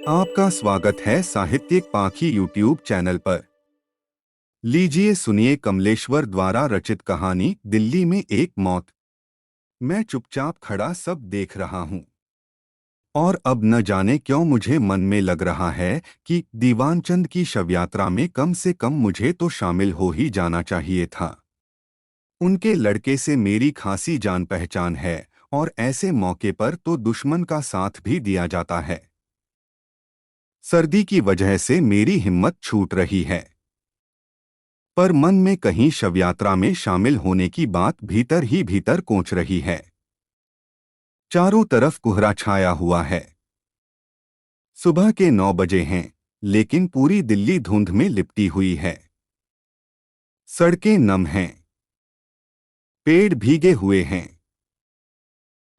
आपका स्वागत है साहित्यिक पाखी यूट्यूब चैनल पर। लीजिए सुनिए कमलेश्वर द्वारा रचित कहानी दिल्ली में एक मौत। मैं चुपचाप खड़ा सब देख रहा हूँ और अब न जाने क्यों मुझे मन में लग रहा है कि दीवानचंद की शवयात्रा में कम से कम मुझे तो शामिल हो ही जाना चाहिए था। उनके लड़के से मेरी खासी जान पहचान है और ऐसे मौके पर तो दुश्मन का साथ भी दिया जाता है। सर्दी की वजह से मेरी हिम्मत छूट रही है, पर मन में कहीं शवयात्रा में शामिल होने की बात भीतर ही भीतर कोंच रही है। चारों तरफ कोहरा छाया हुआ है। सुबह के 9 बजे हैं, लेकिन पूरी दिल्ली धुंध में लिपटी हुई है। सड़कें नम हैं, पेड़ भीगे हुए हैं,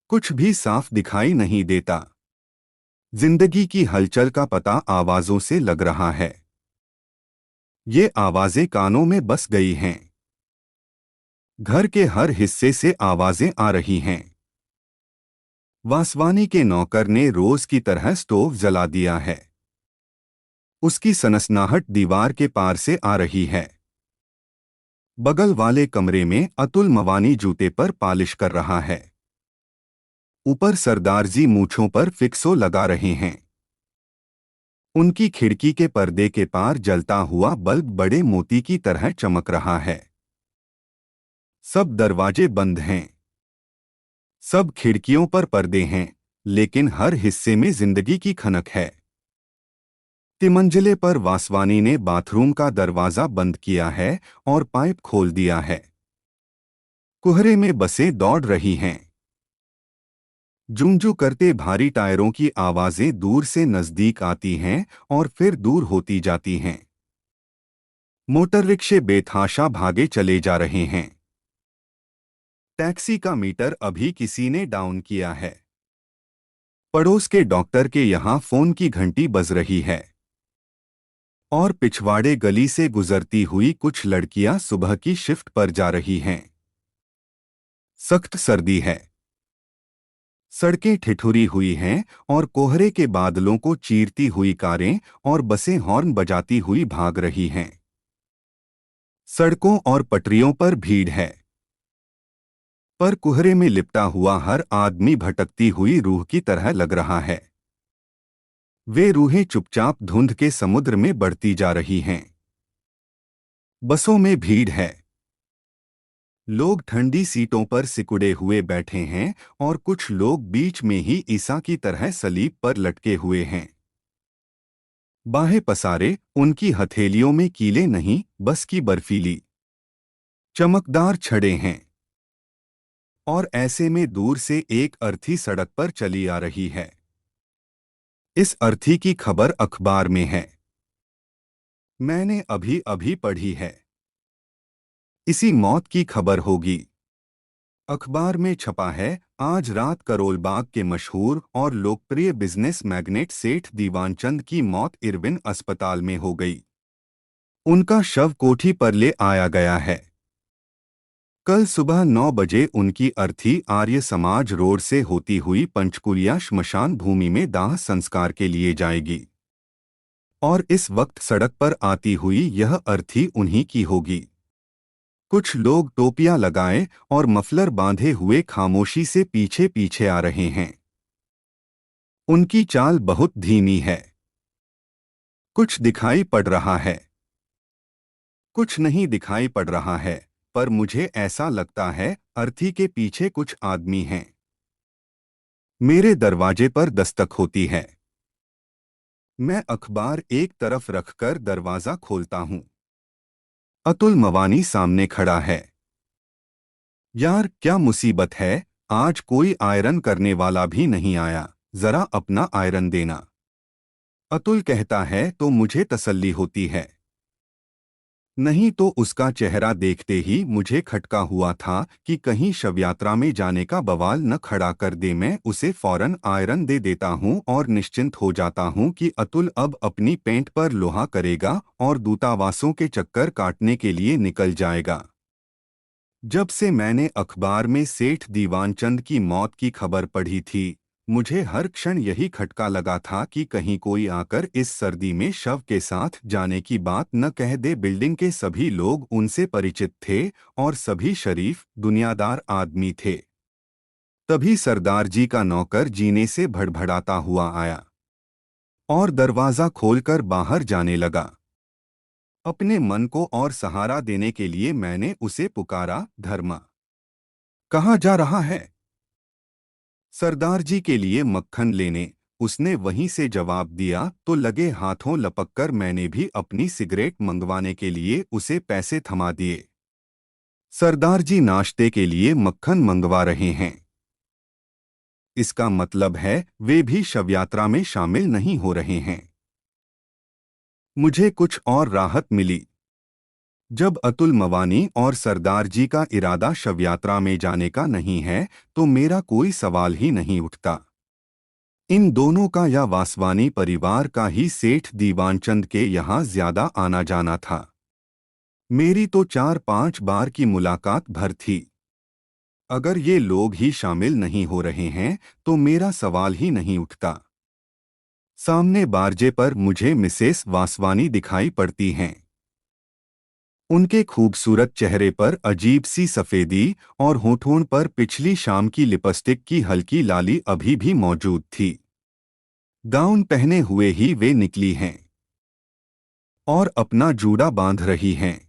कुछ भी साफ दिखाई नहीं देता। जिंदगी की हलचल का पता आवाजों से लग रहा है। ये आवाजें कानों में बस गई हैं। घर के हर हिस्से से आवाजें आ रही हैं। वासवानी के नौकर ने रोज की तरह स्टोव जला दिया है। उसकी सनसनाहट दीवार के पार से आ रही है। बगल वाले कमरे में अतुल मवानी जूते पर पालिश कर रहा है। ऊपर सरदार जी मूंछों पर फिक्सो लगा रहे हैं। उनकी खिड़की के पर्दे के पार जलता हुआ बल्ब बड़े मोती की तरह चमक रहा है। सब दरवाजे बंद हैं, सब खिड़कियों पर पर्दे हैं, लेकिन हर हिस्से में जिंदगी की खनक है। तिमंजिले पर वासवानी ने बाथरूम का दरवाजा बंद किया है और पाइप खोल दिया है। कुहरे में बसें दौड़ रही हैं। जूं-जूं करते भारी टायरों की आवाजें दूर से नजदीक आती हैं और फिर दूर होती जाती हैं। मोटर रिक्शे बेतहाशा भागे चले जा रहे हैं। टैक्सी का मीटर अभी किसी ने डाउन किया है। पड़ोस के डॉक्टर के यहाँ फोन की घंटी बज रही है और पिछवाड़े गली से गुजरती हुई कुछ लड़कियां सुबह की शिफ्ट पर जा रही हैं। सख्त सर्दी है। सड़कें ठिठुरी हुई हैं और कोहरे के बादलों को चीरती हुई कारें और बसें हॉर्न बजाती हुई भाग रही हैं। सड़कों और पटरियों पर भीड़ है, पर कोहरे में लिपटा हुआ हर आदमी भटकती हुई रूह की तरह लग रहा है। वे रूहें चुपचाप धुंध के समुद्र में बढ़ती जा रही हैं। बसों में भीड़ है। लोग ठंडी सीटों पर सिकुड़े हुए बैठे हैं और कुछ लोग बीच में ही ईसा की तरह सलीब पर लटके हुए हैं। बाहें पसारे, उनकी हथेलियों में कीले नहीं, बस की बर्फीली चमकदार छड़ें हैं। और ऐसे में दूर से एक अर्थी सड़क पर चली आ रही है। इस अर्थी की खबर अखबार में है। मैंने अभी अभी पढ़ी है। इसी मौत की खबर होगी। अखबार में छपा है, आज रात करोलबाग के मशहूर और लोकप्रिय बिजनेस मैग्नेट सेठ दीवानचंद की मौत इरविन अस्पताल में हो गई। उनका शव कोठी पर ले आया गया है। कल सुबह 9 बजे उनकी अर्थी आर्य समाज रोड से होती हुई पंचकुलिया श्मशान भूमि में दाह संस्कार के लिए जाएगी और इस वक्त सड़क पर आती हुई यह अर्थी उन्हीं की होगी। कुछ लोग टोपियां लगाए और मफलर बांधे हुए खामोशी से पीछे पीछे आ रहे हैं। उनकी चाल बहुत धीमी है। कुछ दिखाई पड़ रहा है, कुछ नहीं दिखाई पड़ रहा है, पर मुझे ऐसा लगता है अर्थी के पीछे कुछ आदमी हैं। मेरे दरवाजे पर दस्तक होती है। मैं अखबार एक तरफ रखकर दरवाजा खोलता हूं। अतुल मवानी सामने खड़ा है। यार क्या मुसीबत है, आज कोई आयरन करने वाला भी नहीं आया, जरा अपना आयरन देना। अतुल कहता है तो मुझे तसल्ली होती है। नहीं तो उसका चेहरा देखते ही मुझे खटका हुआ था कि कहीं शवयात्रा में जाने का बवाल न खड़ा कर दे। मैं उसे फौरन आयरन दे देता हूं और निश्चिंत हो जाता हूं कि अतुल अब अपनी पेंट पर लोहा करेगा और दूतावासों के चक्कर काटने के लिए निकल जाएगा। जब से मैंने अखबार में सेठ दीवानचंद की मौत की खबर पढ़ी थी, मुझे हर क्षण यही खटका लगा था कि कहीं कोई आकर इस सर्दी में शव के साथ जाने की बात न कह दे। बिल्डिंग के सभी लोग उनसे परिचित थे और सभी शरीफ दुनियादार आदमी थे। तभी सरदार जी का नौकर जीने से भड़भड़ाता हुआ आया और दरवाजा खोलकर बाहर जाने लगा। अपने मन को और सहारा देने के लिए मैंने उसे पुकारा, धर्मा, कहाँ जा रहा है? सरदार जी के लिए मक्खन लेने, उसने वहीं से जवाब दिया। तो लगे हाथों लपककर मैंने भी अपनी सिगरेट मंगवाने के लिए उसे पैसे थमा दिए। सरदार जी नाश्ते के लिए मक्खन मंगवा रहे हैं। इसका मतलब है वे भी शवयात्रा में शामिल नहीं हो रहे हैं। मुझे कुछ और राहत मिली। जब अतुल मवानी और सरदार जी का इरादा शवयात्रा में जाने का नहीं है तो मेरा कोई सवाल ही नहीं उठता। इन दोनों का या वासवानी परिवार का ही सेठ दीवानचंद के यहाँ ज्यादा आना जाना था। मेरी तो 4-5 बार की मुलाकात भर थी। अगर ये लोग ही शामिल नहीं हो रहे हैं तो मेरा सवाल ही नहीं उठता। सामने बारजे पर मुझे मिसेस वासवानी दिखाई पड़ती हैं। उनके खूबसूरत चेहरे पर अजीब सी सफेदी और होठों पर पिछली शाम की लिपस्टिक की हल्की लाली अभी भी मौजूद थी। गाउन पहने हुए ही वे निकली हैं और अपना जूड़ा बांध रही हैं।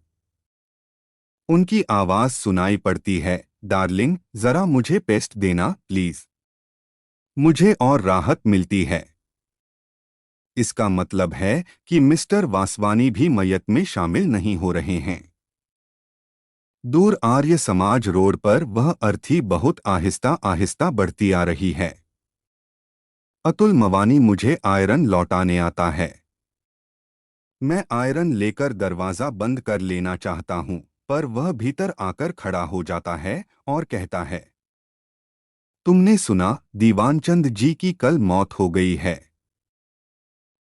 उनकी आवाज सुनाई पड़ती है, डार्लिंग, जरा मुझे पेस्ट देना प्लीज। मुझे और राहत मिलती है। इसका मतलब है कि मिस्टर वासवानी भी मयत में शामिल नहीं हो रहे हैं। दूर आर्य समाज रोड पर वह अर्थी बहुत आहिस्ता आहिस्ता बढ़ती आ रही है। अतुल मवानी मुझे आयरन लौटाने आता है। मैं आयरन लेकर दरवाजा बंद कर लेना चाहता हूं, पर वह भीतर आकर खड़ा हो जाता है और कहता है, तुमने सुना दीवानचंद जी की कल मौत हो गई है?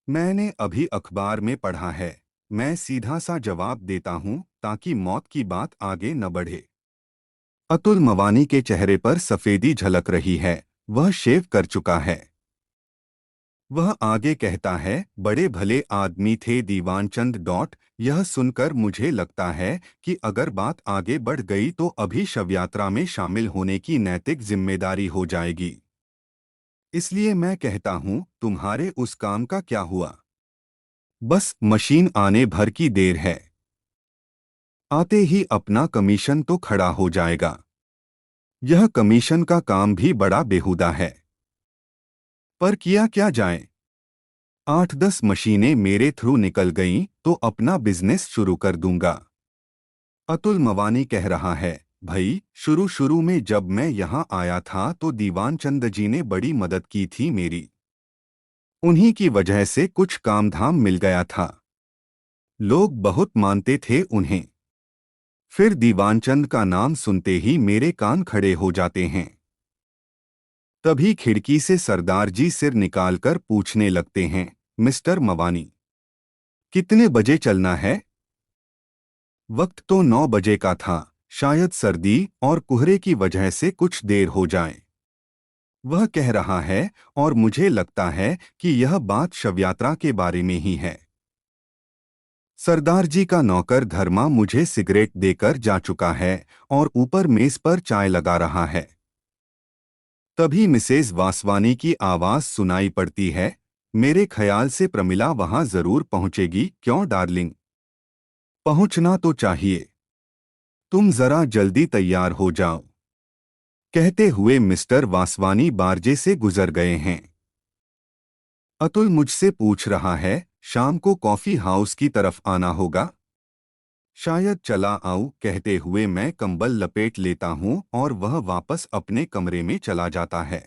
मैंने अभी अखबार में पढ़ा है। मैं सीधा सा जवाब देता हूं ताकि मौत की बात आगे न बढ़े। अतुल मवानी के चेहरे पर सफेदी झलक रही है। वह शेव कर चुका है। वह आगे कहता है, बड़े भले आदमी थे दीवानचंद। यह सुनकर मुझे लगता है कि अगर बात आगे बढ़ गई तो अभी शवयात्रा में शामिल होने की नैतिक जिम्मेदारी हो जाएगी। इसलिए मैं कहता हूं, तुम्हारे उस काम का क्या हुआ? बस मशीन आने भर की देर है। आते ही अपना कमीशन तो खड़ा हो जाएगा। यह कमीशन का काम भी बड़ा बेहुदा है, पर किया क्या जाए? 8-10 मशीनें मेरे थ्रू निकल गईं तो अपना बिजनेस शुरू कर दूंगा। अतुल मवानी कह रहा है, भाई, शुरू शुरू में जब मैं यहां आया था तो दीवानचंद जी ने बड़ी मदद की थी मेरी। उन्हीं की वजह से कुछ काम धाम मिल गया था। लोग बहुत मानते थे उन्हें। फिर दीवानचंद का नाम सुनते ही मेरे कान खड़े हो जाते हैं। तभी खिड़की से सरदार जी सिर निकालकर पूछने लगते हैं, मिस्टर मवानी, कितने बजे चलना है? वक्त तो 9 बजे का था, शायद सर्दी और कोहरे की वजह से कुछ देर हो जाए। वह कह रहा है और मुझे लगता है कि यह बात शवयात्रा के बारे में ही है। सरदार जी का नौकर धर्मा मुझे सिगरेट देकर जा चुका है और ऊपर मेज पर चाय लगा रहा है। तभी मिसेज वासवानी की आवाज सुनाई पड़ती है, मेरे ख्याल से प्रमिला वहां जरूर पहुंचेगी। क्यों डार्लिंग? पहुंचना तो चाहिए। तुम जरा जल्दी तैयार हो जाओ। कहते हुए मिस्टर वासवानी बारजे से गुजर गए हैं। अतुल मुझसे पूछ रहा है, शाम को कॉफी हाउस की तरफ आना होगा? शायद चला आऊं। कहते हुए मैं कंबल लपेट लेता हूं और वह वापस अपने कमरे में चला जाता है।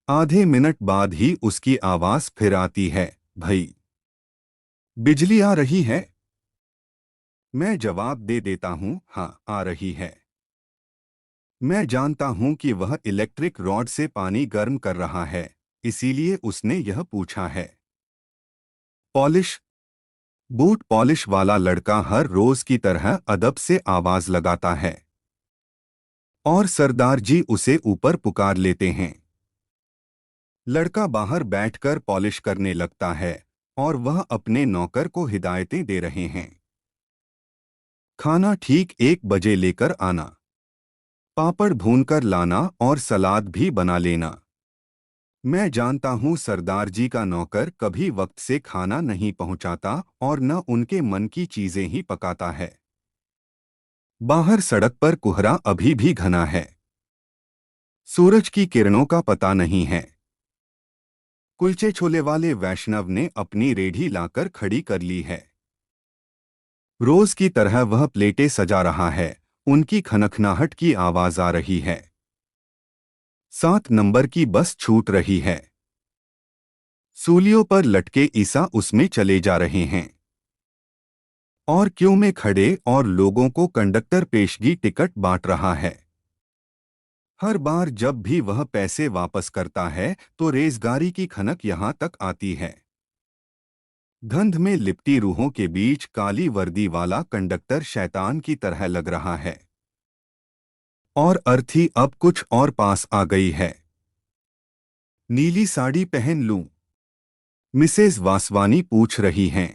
आधे मिनट बाद ही उसकी आवाज फिर आती है, भाई, बिजली आ रही है? मैं जवाब दे देता हूं, हाँ, आ रही है। मैं जानता हूं कि वह इलेक्ट्रिक रॉड से पानी गर्म कर रहा है, इसीलिए उसने यह पूछा है। पॉलिश? बूट पॉलिश वाला लड़का हर रोज की तरह अदब से आवाज लगाता है और सरदार जी उसे ऊपर पुकार लेते हैं। लड़का बाहर बैठकर पॉलिश करने लगता है और वह अपने नौकर को हिदायतें दे रहे हैं। खाना ठीक 1 बजे लेकर आना, पापड़ भूनकर लाना और सलाद भी बना लेना। मैं जानता हूँ सरदार जी का नौकर कभी वक्त से खाना नहीं पहुँचाता और न उनके मन की चीजें ही पकाता है। बाहर सड़क पर कोहरा अभी भी घना है। सूरज की किरणों का पता नहीं है। कुलचे छोले वाले वैष्णव ने अपनी रेढ़ी लाकर खड़ी कर ली है। रोज की तरह वह प्लेटें सजा रहा है। उनकी खनखनाहट की आवाज आ रही है। 7 नंबर की बस छूट रही है। सूलियों पर लटके ईसा उसमें चले जा रहे हैं और क्यों में खड़े और लोगों को कंडक्टर पेशगी टिकट बांट रहा है। हर बार जब भी वह पैसे वापस करता है तो रेजगारी की खनक यहां तक आती है। धुंध में लिपटी रूहों के बीच काली वर्दी वाला कंडक्टर शैतान की तरह लग रहा है। और अर्थी अब कुछ और पास आ गई है। नीली साड़ी पहन लूं? मिसेज वासवानी पूछ रही हैं।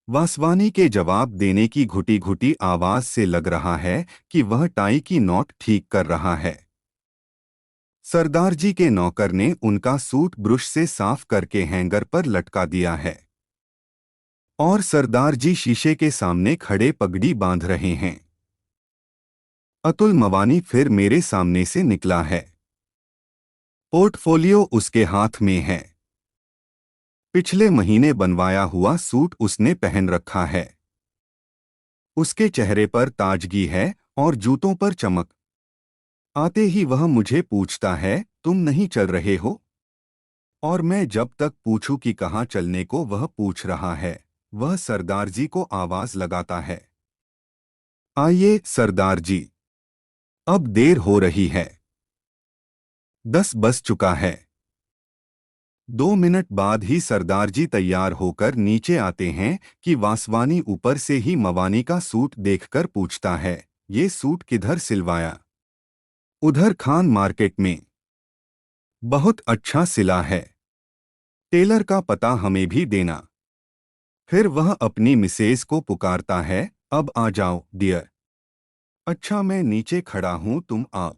वासवानी के जवाब देने की घुटी घुटी आवाज से लग रहा है कि वह टाई की नॉट ठीक कर रहा है। सरदार जी के नौकर ने उनका सूट ब्रश से साफ करके हैंगर पर लटका दिया है और सरदार जी शीशे के सामने खड़े पगड़ी बांध रहे हैं। अतुल मवानी फिर मेरे सामने से निकला है। पोर्टफोलियो उसके हाथ में है। पिछले महीने बनवाया हुआ सूट उसने पहन रखा है। उसके चेहरे पर ताजगी है और जूतों पर चमक। आते ही वह मुझे पूछता है, तुम नहीं चल रहे हो? और मैं जब तक पूछूं कि कहाँ चलने को वह पूछ रहा है, वह सरदार जी को आवाज लगाता है। आइए सरदार जी, अब देर हो रही है। 10 बज चुका है। 2 मिनट बाद ही सरदार जी तैयार होकर नीचे आते हैं कि वासवानी ऊपर से ही मवानी का सूट देखकर पूछता है, ये सूट किधर सिलवाया? उधर खान मार्केट में। बहुत अच्छा सिला है। टेलर का पता हमें भी देना। फिर वह अपनी मिसेज को पुकारता है, अब आ जाओ डियर। अच्छा मैं नीचे खड़ा हूं, तुम आओ।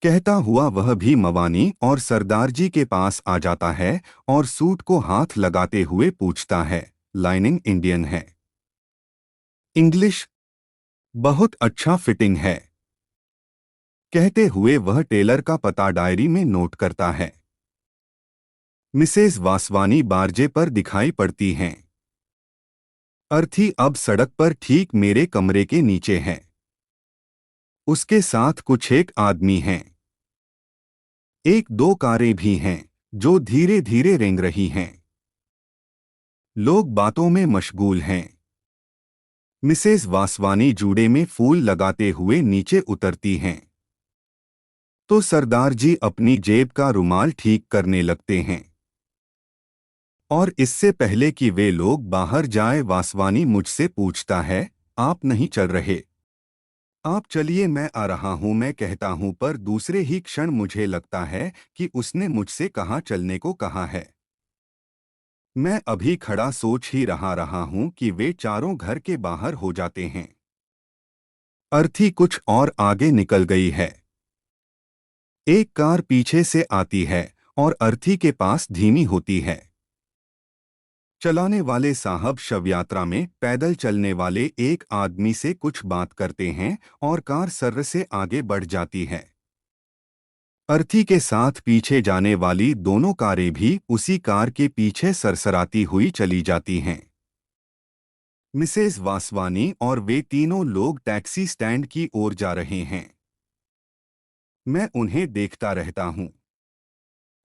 कहता हुआ वह भी मवानी और सरदार जी के पास आ जाता है और सूट को हाथ लगाते हुए पूछता है, लाइनिंग इंडियन है? इंग्लिश? बहुत अच्छा फिटिंग है। कहते हुए वह टेलर का पता डायरी में नोट करता है। मिसेज वासवानी बारजे पर दिखाई पड़ती हैं। अर्थी अब सड़क पर ठीक मेरे कमरे के नीचे है। उसके साथ कुछ एक आदमी हैं। एक दो कारें भी हैं जो धीरे धीरे रेंग रही हैं। लोग बातों में मशगूल हैं। मिसेज वासवानी जूड़े में फूल लगाते हुए नीचे उतरती हैं तो सरदार जी अपनी जेब का रुमाल ठीक करने लगते हैं। और इससे पहले कि वे लोग बाहर जाए वासवानी मुझसे पूछता है, आप नहीं चल रहे? आप चलिए मैं आ रहा हूं, मैं कहता हूं, पर दूसरे ही क्षण मुझे लगता है कि उसने मुझसे कहाँ चलने को कहा है। मैं अभी खड़ा सोच ही रहा हूं कि वे चारों घर के बाहर हो जाते हैं। अर्थी कुछ और आगे निकल गई है। एक कार पीछे से आती है और अर्थी के पास धीमी होती है। चलाने वाले साहब शवयात्रा में पैदल चलने वाले एक आदमी से कुछ बात करते हैं और कार सर्र से आगे बढ़ जाती है। अर्थी के साथ पीछे जाने वाली दोनों कारें भी उसी कार के पीछे सरसराती हुई चली जाती हैं। मिसेज वासवानी और वे तीनों लोग टैक्सी स्टैंड की ओर जा रहे हैं। मैं उन्हें देखता रहता हूं।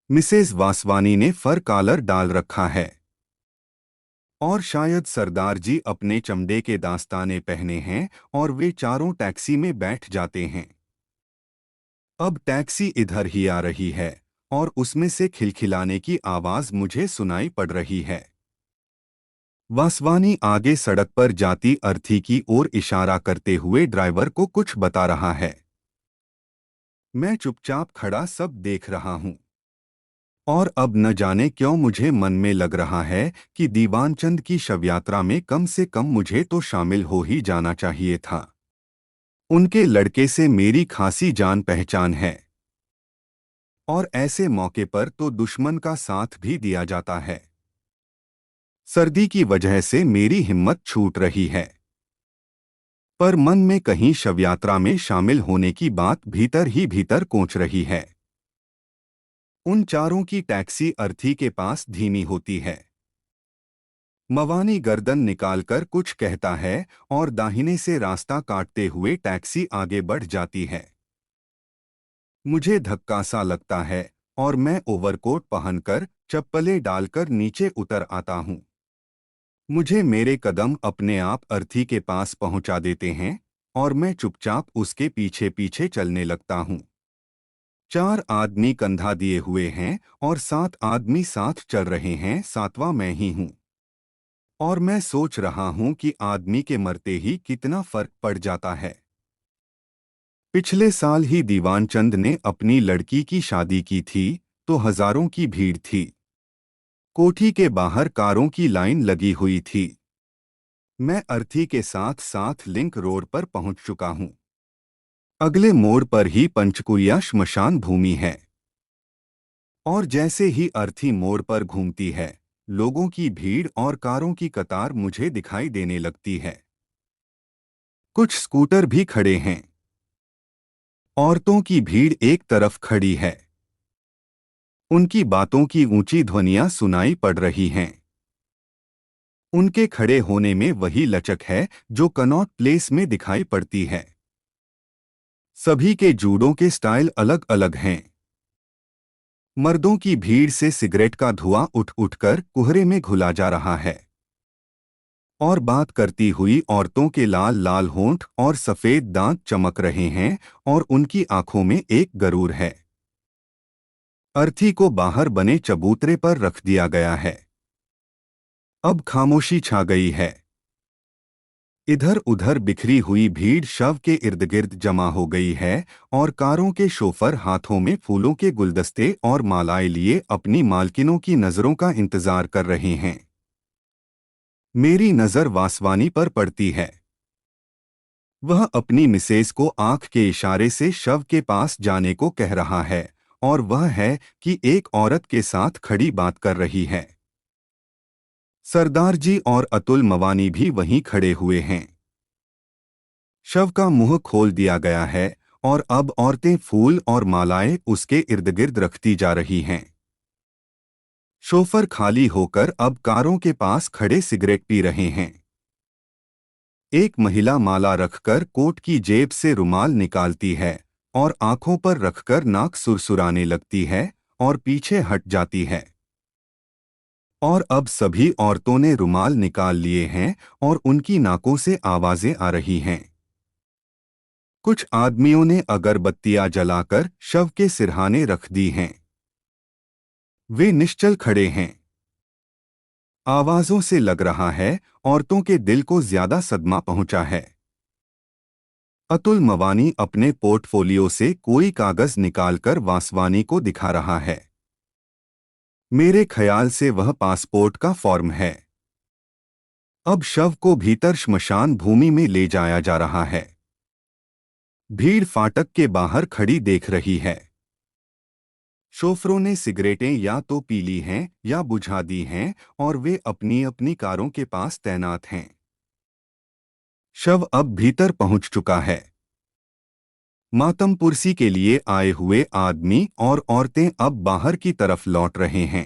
मिसेज वासवानी ने फर कॉलर डाल रखा है और शायद सरदार जी अपने चमड़े के दास्ताने पहने हैं और वे चारों टैक्सी में बैठ जाते हैं। अब टैक्सी इधर ही आ रही है और उसमें से खिलखिलाने की आवाज मुझे सुनाई पड़ रही है। वासवानी आगे सड़क पर जाती अर्थी की ओर इशारा करते हुए ड्राइवर को कुछ बता रहा है। मैं चुपचाप खड़ा सब देख रहा हूं। और अब न जाने क्यों मुझे मन में लग रहा है कि दीवानचंद की शव यात्रा में कम से कम मुझे तो शामिल हो ही जाना चाहिए था। उनके लड़के से मेरी खासी जान पहचान है और ऐसे मौके पर तो दुश्मन का साथ भी दिया जाता है। सर्दी की वजह से मेरी हिम्मत छूट रही है, पर मन में कहीं शवयात्रा में शामिल होने की बात भीतर ही भीतर कोंच रही है। उन चारों की टैक्सी अर्थी के पास धीमी होती है। मवानी गर्दन निकालकर कुछ कहता है और दाहिने से रास्ता काटते हुए टैक्सी आगे बढ़ जाती है। मुझे धक्का सा लगता है और मैं ओवरकोट पहनकर चप्पलें डालकर नीचे उतर आता हूं। मुझे मेरे कदम अपने आप अर्थी के पास पहुंचा देते हैं और मैं चुपचाप उसके पीछे पीछे चलने लगता हूं। 4 आदमी कंधा दिए हुए हैं और 7 आदमी साथ चल रहे हैं, 7वां मैं ही हूं। और मैं सोच रहा हूं कि आदमी के मरते ही कितना फर्क पड़ जाता है। पिछले साल ही दीवानचंद ने अपनी लड़की की शादी की थी तो हजारों की भीड़ थी। कोठी के बाहर कारों की लाइन लगी हुई थी। मैं अर्थी के साथ साथ लिंक रोड पर पहुंच चुका हूं। अगले मोड़ पर ही पंचकुरिया श्मशान भूमि है और जैसे ही अर्थी मोड़ पर घूमती है, लोगों की भीड़ और कारों की कतार मुझे दिखाई देने लगती है। कुछ स्कूटर भी खड़े हैं। औरतों की भीड़ एक तरफ खड़ी है। उनकी बातों की ऊंची ध्वनियां सुनाई पड़ रही हैं। उनके खड़े होने में वही लचक है जो कनॉट प्लेस में दिखाई पड़ती है। सभी के जूडों के स्टाइल अलग अलग हैं। मर्दों की भीड़ से सिगरेट का धुआं उठ उठकर कुहरे में घुला जा रहा है और बात करती हुई औरतों के लाल लाल होंठ और सफेद दांत चमक रहे हैं और उनकी आंखों में एक गरूर है। अर्थी को बाहर बने चबूतरे पर रख दिया गया है। अब खामोशी छा गई है। इधर उधर बिखरी हुई भीड़ शव के इर्द गिर्द जमा हो गई है और कारों के शोफर हाथों में फूलों के गुलदस्ते और मालाएं लिए अपनी मालकिनों की नजरों का इंतजार कर रहे हैं। मेरी नजर वासवानी पर पड़ती है। वह अपनी मिसेज को आंख के इशारे से शव के पास जाने को कह रहा है और वह है कि एक औरत के साथ खड़ी बात कर रही है। सरदार जी और अतुल मवानी भी वहीं खड़े हुए हैं। शव का मुंह खोल दिया गया है और अब औरतें फूल और मालाएं उसके इर्द गिर्द रखती जा रही हैं। शोफर खाली होकर अब कारों के पास खड़े सिगरेट पी रहे हैं। एक महिला माला रखकर कोट की जेब से रुमाल निकालती है और आंखों पर रखकर नाक सुरसुराने लगती है और पीछे हट जाती है। और अब सभी औरतों ने रुमाल निकाल लिए हैं और उनकी नाकों से आवाजें आ रही हैं। कुछ आदमियों ने अगरबत्तियां जलाकर शव के सिरहाने रख दी हैं। वे निश्चल खड़े हैं। आवाजों से लग रहा है औरतों के दिल को ज्यादा सदमा पहुंचा है। अतुल मवानी अपने पोर्टफोलियो से कोई कागज निकालकर वासवानी को दिखा रहा है। मेरे ख्याल से वह पासपोर्ट का फॉर्म है। अब शव को भीतर श्मशान भूमि में ले जाया जा रहा है। भीड़ फाटक के बाहर खड़ी देख रही है। शोफरों ने सिगरेटें या तो पी ली हैं या बुझा दी हैं और वे अपनी अपनी कारों के पास तैनात हैं। शव अब भीतर पहुंच चुका है। मातमपुरसी के लिए आए हुए आदमी और औरतें अब बाहर की तरफ लौट रहे हैं।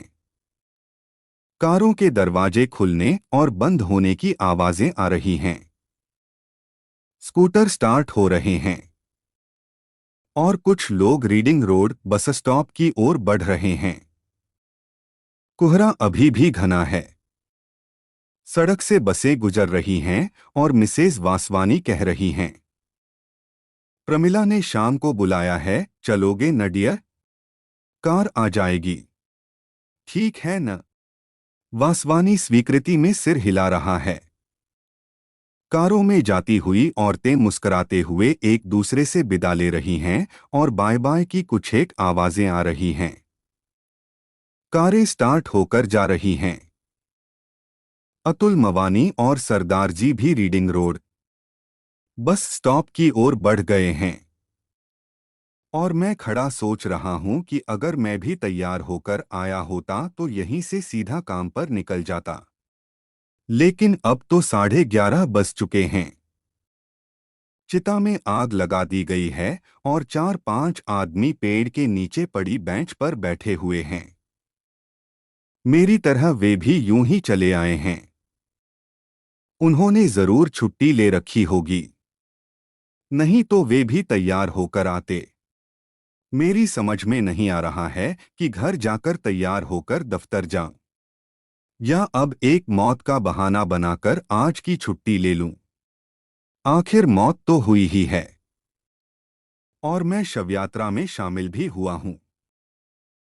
कारों के दरवाजे खुलने और बंद होने की आवाजें आ रही हैं। स्कूटर स्टार्ट हो रहे हैं और कुछ लोग रीडिंग रोड बस स्टॉप की ओर बढ़ रहे हैं। कोहरा अभी भी घना है। सड़क से बसें गुजर रही हैं और मिसेज वासवानी कह रही हैं, प्रमिला ने शाम को बुलाया है, चलोगे न डियर? कार आ जाएगी। ठीक है न? वासवानी स्वीकृति में सिर हिला रहा है। कारों में जाती हुई औरतें मुस्कुराते हुए एक दूसरे से विदा ले रही हैं और बाय बाय की कुछ एक आवाजें आ रही हैं। कारें स्टार्ट होकर जा रही हैं। अतुल मवानी और सरदार जी भी रीडिंग रोड बस स्टॉप की ओर बढ़ गए हैं और मैं खड़ा सोच रहा हूं कि अगर मैं भी तैयार होकर आया होता तो यहीं से सीधा काम पर निकल जाता। लेकिन अब तो 11:30 बज चुके हैं। चिता में आग लगा दी गई है और 4-5 आदमी पेड़ के नीचे पड़ी बेंच पर बैठे हुए हैं। मेरी तरह वे भी यूं ही चले आए हैं। उन्होंने जरूर छुट्टी ले रखी होगी, नहीं तो वे भी तैयार होकर आते। मेरी समझ में नहीं आ रहा है कि घर जाकर तैयार होकर दफ्तर जाऊं या अब एक मौत का बहाना बनाकर आज की छुट्टी ले लूं। आखिर मौत तो हुई ही है और मैं शवयात्रा में शामिल भी हुआ हूं।